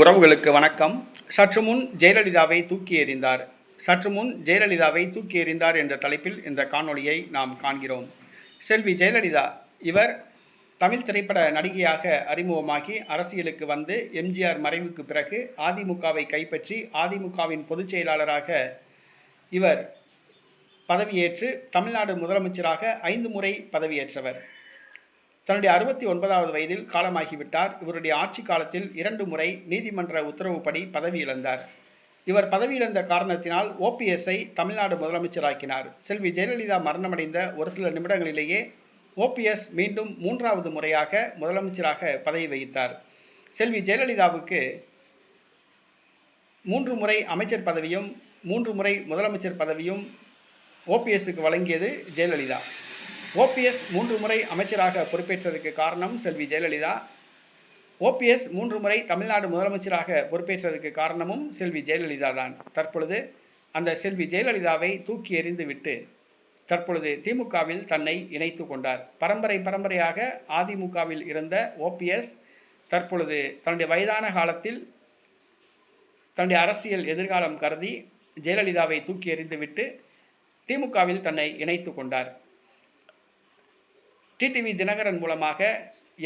உறவுகளுக்கு வணக்கம். சற்றுமுன் ஜெயலலிதாவை தூக்கி எறிந்தார். சற்றுமுன் ஜெயலலிதாவை தூக்கி எறிந்தார் என்ற தலைப்பில் இந்த காணொளியை நாம் காண்கிறோம். செல்வி ஜெயலலிதா இவர் தமிழ் திரைப்பட நடிகையாக அறிமுகமாகி அரசியலுக்கு வந்து எம்ஜிஆர் மறைவுக்கு பிறகு அதிமுகவை கைப்பற்றி அதிமுகவின் பொதுச் செயலாளராக இவர் பதவியேற்று தமிழ்நாடு முதலமைச்சராக 5 முறை பதவியேற்றவர். தன்னுடைய 69வது வயதில் காலமாகிவிட்டார். இவருடைய ஆட்சி காலத்தில் 2 முறை நீதிமன்ற உத்தரவுப்படி பதவி இழந்தார். இவர் பதவி இழந்த காரணத்தினால் ஓபிஎஸ்ஐ தமிழ்நாடு முதலமைச்சராக்கினார். செல்வி ஜெயலலிதா மரணமடைந்த ஒரு சில நிமிடங்களிலேயே ஓபிஎஸ் மீண்டும் 3வது முறையாக முதலமைச்சராக பதவி வகித்தார். செல்வி ஜெயலலிதாவுக்கு 3 முறை அமைச்சர் பதவியும் 3 முறை முதலமைச்சர் பதவியும் ஓபிஎஸ்க்கு வழங்கியது ஜெயலலிதா. ஓபிஎஸ் 3 முறை அமைச்சராக பொறுப்பேற்றதற்கு காரணம் செல்வி ஜெயலலிதா. ஓபிஎஸ் 3 முறை தமிழ்நாடு முதலமைச்சராக பொறுப்பேற்றதற்கு காரணமும் செல்வி ஜெயலலிதா தான். தற்பொழுது அந்த செல்வி ஜெயலலிதாவை தூக்கி எறிந்துவிட்டு தற்பொழுது திமுகவில் தன்னை இணைத்து கொண்டார். பரம்பரையாக அதிமுகவில் இருந்த ஓபிஎஸ் தற்பொழுது தன்னுடைய வயதான காலத்தில் தன்னுடைய அரசியல் எதிர்காலம் கருதி ஜெயலலிதாவை தூக்கி எறிந்துவிட்டு திமுகவில் தன்னை இணைத்து கொண்டார். டிடிவி தினகரன் மூலமாக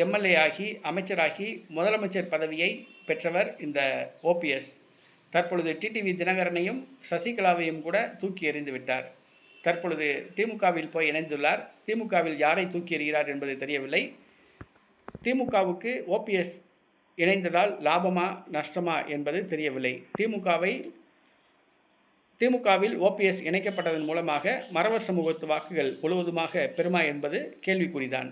எம்எல்ஏ ஆகி அமைச்சராகி முதலமைச்சர் பதவியை பெற்றவர் இந்த ஓபிஎஸ். தற்பொழுது டிடிவி தினகரனையும் சசிகலாவையும் கூட தூக்கி எறிந்து விட்டார். தற்பொழுது திமுகவில் போய் இணைந்துள்ளார். திமுகவில் யாரை தூக்கி எறிகிறார் என்பது தெரியவில்லை. திமுகவுக்கு ஓபிஎஸ் இணைந்ததால் லாபமா நஷ்டமா என்பது தெரியவில்லை. திமுகவில் ஓபிஎஸ் இணைக்கப்பட்டதன் மூலமாக மறவர் சமூகத்து வாக்குகள் முழுவதுமாக பெறுமா என்பது கேள்விக்குறிதான்.